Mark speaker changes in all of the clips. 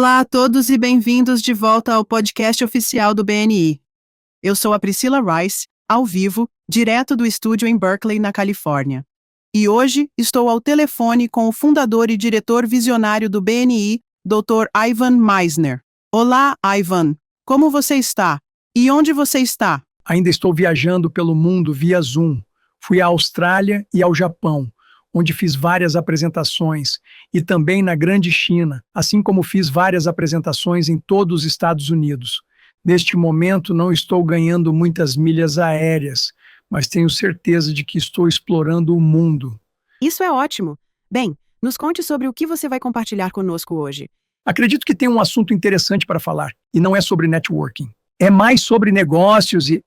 Speaker 1: Olá a todos e bem-vindos de volta ao podcast oficial do BNI. Eu sou a Priscilla Rice, ao vivo, direto do estúdio em Berkeley, na Califórnia. E hoje estou ao telefone com o fundador e diretor visionário do BNI, Dr. Ivan Misner. Olá, Ivan. Como você está? E onde você está?
Speaker 2: Ainda estou viajando pelo mundo via Zoom. Fui à Austrália e ao Japão, onde fiz várias apresentações, e também na Grande China, assim como fiz várias apresentações em todos os Estados Unidos. Neste momento não estou ganhando muitas milhas aéreas, mas tenho certeza de que estou explorando o mundo.
Speaker 1: Isso é ótimo. Bem, nos conte sobre o que você vai compartilhar conosco hoje.
Speaker 2: Acredito que tem um assunto interessante para falar, e não é sobre networking. É mais sobre negócios e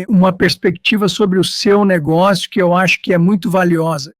Speaker 2: uma perspectiva sobre o seu negócio que eu acho que é muito valiosa.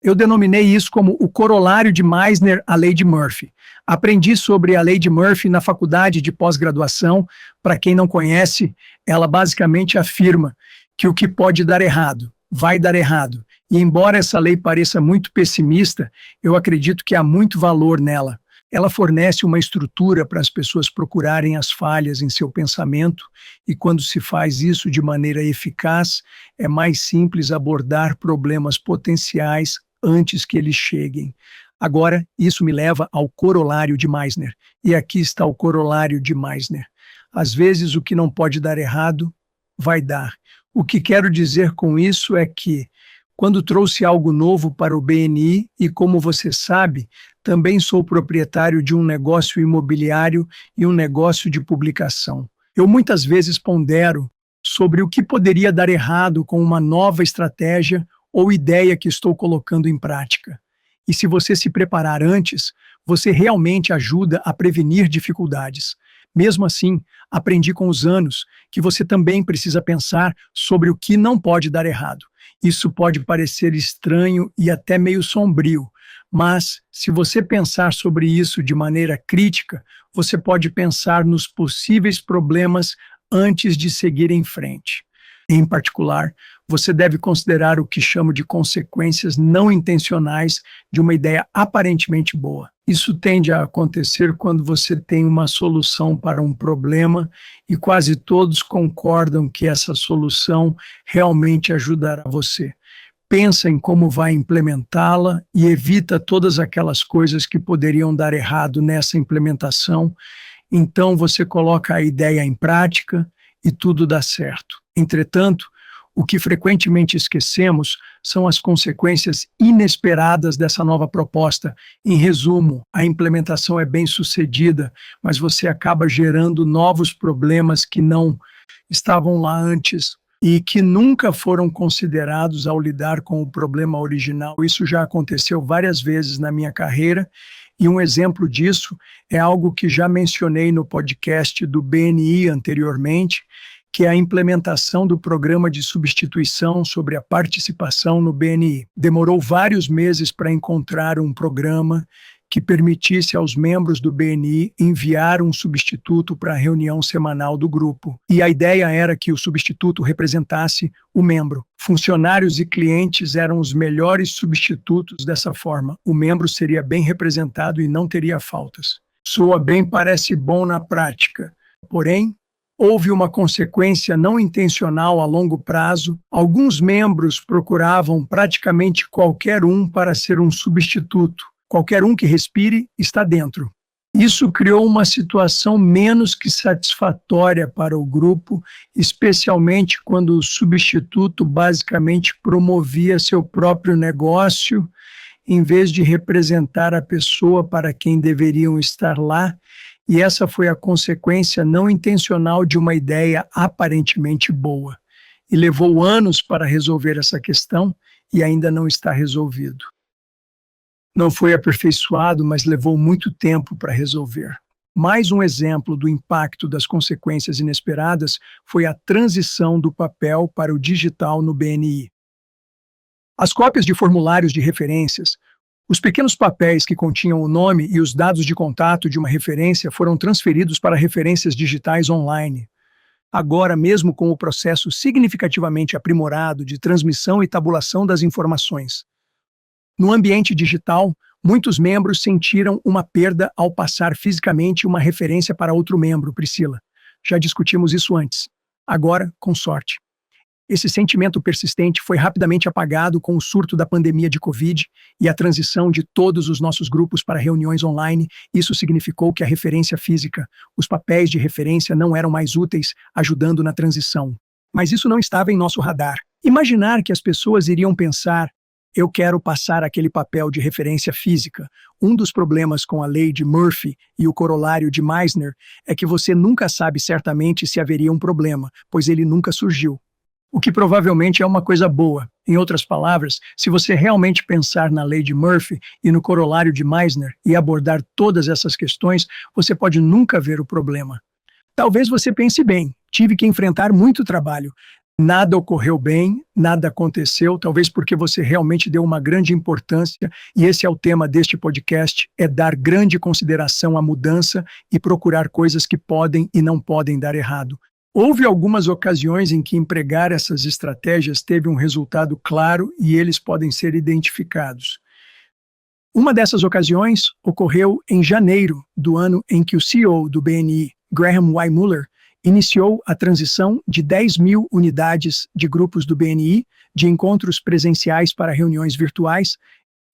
Speaker 2: Eu denominei isso como o corolário de Misner à lei de Murphy. Aprendi sobre a lei de Murphy na faculdade de pós-graduação. Para quem não conhece, ela basicamente afirma que o que pode dar errado, vai dar errado. E embora essa lei pareça muito pessimista, eu acredito que há muito valor nela. Ela fornece uma estrutura para as pessoas procurarem as falhas em seu pensamento, e quando se faz isso de maneira eficaz, é mais simples abordar problemas potenciais antes que eles cheguem. Agora, isso me leva ao corolário de Misner. E aqui está o corolário de Misner. Às vezes, o que não pode dar errado, vai dar. O que quero dizer com isso é que, quando trouxe algo novo para o BNI, e como você sabe, também sou proprietário de um negócio imobiliário e um negócio de publicação. Eu muitas vezes pondero sobre o que poderia dar errado com uma nova estratégia ou ideia que estou colocando em prática. E se você se preparar antes, você realmente ajuda a prevenir dificuldades. Mesmo assim, aprendi com os anos que você também precisa pensar sobre o que não pode dar errado. Isso pode parecer estranho e até meio sombrio, mas se você pensar sobre isso de maneira crítica, você pode pensar nos possíveis problemas antes de seguir em frente. Em particular, você deve considerar o que chamo de consequências não intencionais de uma ideia aparentemente boa. Isso tende a acontecer quando você tem uma solução para um problema e quase todos concordam que essa solução realmente ajudará você. Pensa em como vai implementá-la e evita todas aquelas coisas que poderiam dar errado nessa implementação. Então você coloca a ideia em prática e tudo dá certo. Entretanto, o que frequentemente esquecemos são as consequências inesperadas dessa nova proposta. Em resumo, a implementação é bem-sucedida, mas você acaba gerando novos problemas que não estavam lá antes e que nunca foram considerados ao lidar com o problema original. Isso já aconteceu várias vezes na minha carreira, e um exemplo disso é algo que já mencionei no podcast do BNI anteriormente, que é a implementação do programa de substituição sobre a participação no BNI. Demorou vários meses para encontrar um programa que permitisse aos membros do BNI enviar um substituto para a reunião semanal do grupo. E a ideia era que o substituto representasse o membro. Funcionários e clientes eram os melhores substitutos dessa forma. O membro seria bem representado e não teria faltas. Soa bem, parece bom na prática. Porém, houve uma consequência não intencional a longo prazo. Alguns membros procuravam praticamente qualquer um para ser um substituto. Qualquer um que respire está dentro. Isso criou uma situação menos que satisfatória para o grupo, especialmente quando o substituto basicamente promovia seu próprio negócio, em vez de representar a pessoa para quem deveriam estar lá. E essa foi a consequência não intencional de uma ideia aparentemente boa. E levou anos para resolver essa questão e ainda não está resolvido. Não foi aperfeiçoado, mas levou muito tempo para resolver. Mais um exemplo do impacto das consequências inesperadas foi a transição do papel para o digital no BNI. As cópias de formulários de referências, os pequenos papéis que continham o nome e os dados de contato de uma referência foram transferidos para referências digitais online. Agora, mesmo com o processo significativamente aprimorado de transmissão e tabulação das informações, no ambiente digital, Muitos membros sentiram uma perda ao passar fisicamente uma referência para outro membro, Priscila. Já discutimos isso antes. Agora, com sorte. Esse sentimento persistente foi rapidamente apagado com o surto da pandemia de Covid e a transição de todos os nossos grupos para reuniões online. Isso significou que a referência física, os papéis de referência não eram mais úteis, ajudando na transição. Mas isso não estava em nosso radar. Imaginar que as pessoas iriam pensar: eu quero passar aquele papel de referência física. Um dos problemas com a lei de Murphy e o corolário de Meissner é que você nunca sabe certamente se haveria um problema, pois ele nunca surgiu. O que provavelmente é uma coisa boa. Em outras palavras, se você realmente pensar na lei de Murphy e no corolário de Meissner e abordar todas essas questões, você pode nunca ver o problema. Talvez você pense bem: tive que enfrentar muito trabalho. Nada ocorreu bem, nada aconteceu, talvez porque você realmente deu uma grande importância, e esse é o tema deste podcast, é dar grande consideração à mudança e procurar coisas que podem e não podem dar errado. Houve algumas ocasiões em que empregar essas estratégias teve um resultado claro e eles podem ser identificados. Uma dessas ocasiões ocorreu em janeiro do ano em que o CEO do BNI, Graham Y. Muller, iniciou a transição de 10.000 unidades de grupos do BNI de encontros presenciais para reuniões virtuais.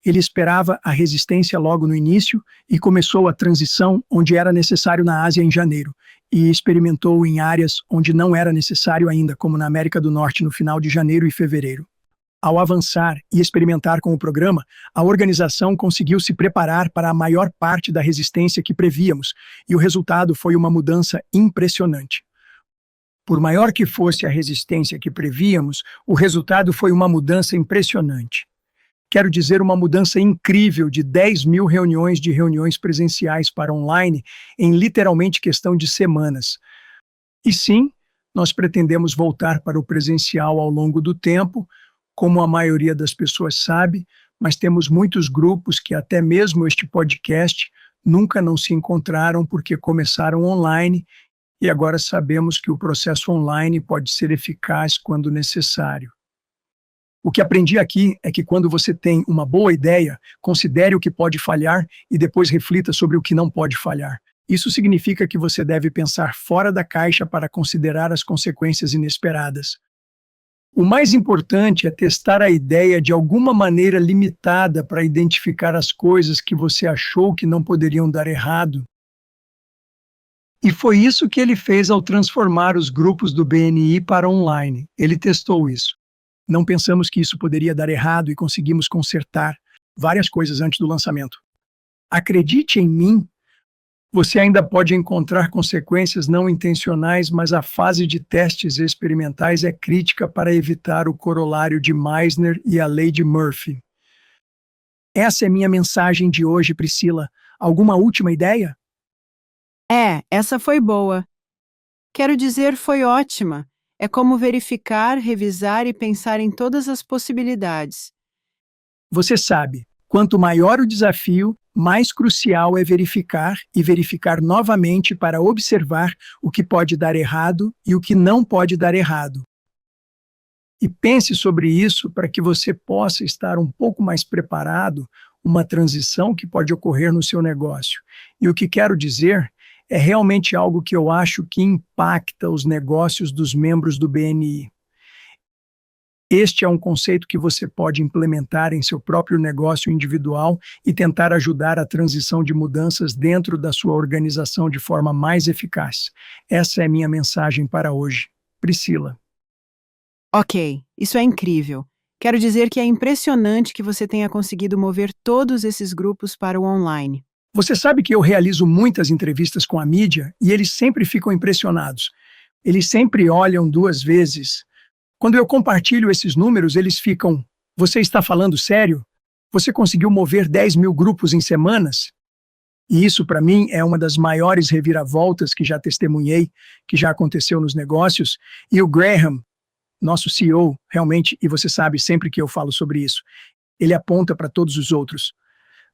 Speaker 2: Ele esperava a resistência logo no início e começou a transição onde era necessário na Ásia em janeiro, e experimentou em áreas onde não era necessário ainda, como na América do Norte no final de janeiro e fevereiro. Ao avançar e experimentar com o programa, a organização conseguiu se preparar para a maior parte da resistência que prevíamos, e o resultado foi uma mudança impressionante. Por maior que fosse a resistência que prevíamos, o resultado foi uma mudança impressionante. Quero dizer, uma mudança incrível de 10.000 reuniões presenciais para online em literalmente questão de semanas. E sim, nós pretendemos voltar para o presencial ao longo do tempo, como a maioria das pessoas sabe, mas temos muitos grupos que até mesmo este podcast nunca não se encontraram porque começaram online, e agora sabemos que o processo online pode ser eficaz quando necessário. O que aprendi aqui é que quando você tem uma boa ideia, considere o que pode falhar e depois reflita sobre o que não pode falhar. Isso significa que você deve pensar fora da caixa para considerar as consequências inesperadas. O mais importante é testar a ideia de alguma maneira limitada para identificar as coisas que você achou que não poderiam dar errado. E foi isso que ele fez ao transformar os grupos do BNI para online. Ele testou isso. Não pensamos que isso poderia dar errado e conseguimos consertar várias coisas antes do lançamento. Acredite em mim, você ainda pode encontrar consequências não intencionais, mas a fase de testes experimentais é crítica para evitar o corolário de Meissner e a lei de Murphy. Essa é minha mensagem de hoje, Priscila. Alguma última ideia?
Speaker 1: Essa foi boa. Quero dizer, foi ótima. É como verificar, revisar e pensar em todas as possibilidades.
Speaker 2: Você sabe, quanto maior o desafio, mais crucial é verificar e verificar novamente para observar o que pode dar errado e o que não pode dar errado. E pense sobre isso para que você possa estar um pouco mais preparado, uma transição que pode ocorrer no seu negócio. E o que quero dizer é realmente algo que eu acho que impacta os negócios dos membros do BNI. Este é um conceito que você pode implementar em seu próprio negócio individual e tentar ajudar a transição de mudanças dentro da sua organização de forma mais eficaz. Essa é minha mensagem para hoje. Priscila.
Speaker 1: Ok, isso é incrível. Quero dizer que é impressionante que você tenha conseguido mover todos esses grupos para o online.
Speaker 2: Você sabe que eu realizo muitas entrevistas com a mídia e eles sempre ficam impressionados. Eles sempre olham 2 vezes. Quando eu compartilho esses números, eles ficam: você está falando sério? Você conseguiu mover 10.000 grupos em semanas? E isso, para mim, é uma das maiores reviravoltas que já testemunhei, que já aconteceu nos negócios. E o Graham, nosso CEO, realmente, e você sabe sempre que eu falo sobre isso, ele aponta para todos os outros.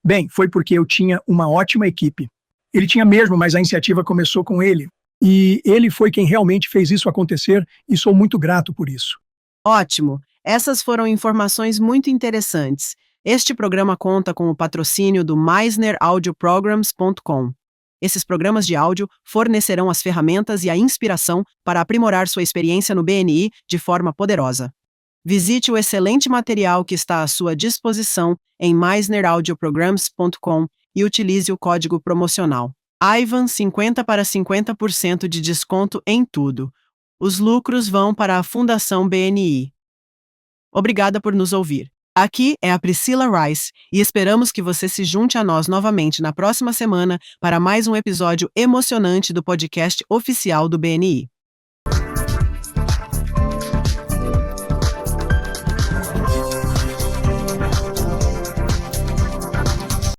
Speaker 2: Bem, foi porque eu tinha uma ótima equipe. Ele tinha mesmo, mas a iniciativa começou com ele. E ele foi quem realmente fez isso acontecer e sou muito grato por isso.
Speaker 1: Ótimo! Essas foram informações muito interessantes. Este programa conta com o patrocínio do meisneraudioprograms.com. Esses programas de áudio fornecerão as ferramentas e a inspiração para aprimorar sua experiência no BNI de forma poderosa. Visite o excelente material que está à sua disposição em meisneraudioprograms.com e utilize o código promocional Ivan 50 para 50% de desconto em tudo. Os lucros vão para a Fundação BNI. Obrigada por nos ouvir. Aqui é a Priscilla Rice e esperamos que você se junte a nós novamente na próxima semana para mais um episódio emocionante do podcast oficial do BNI.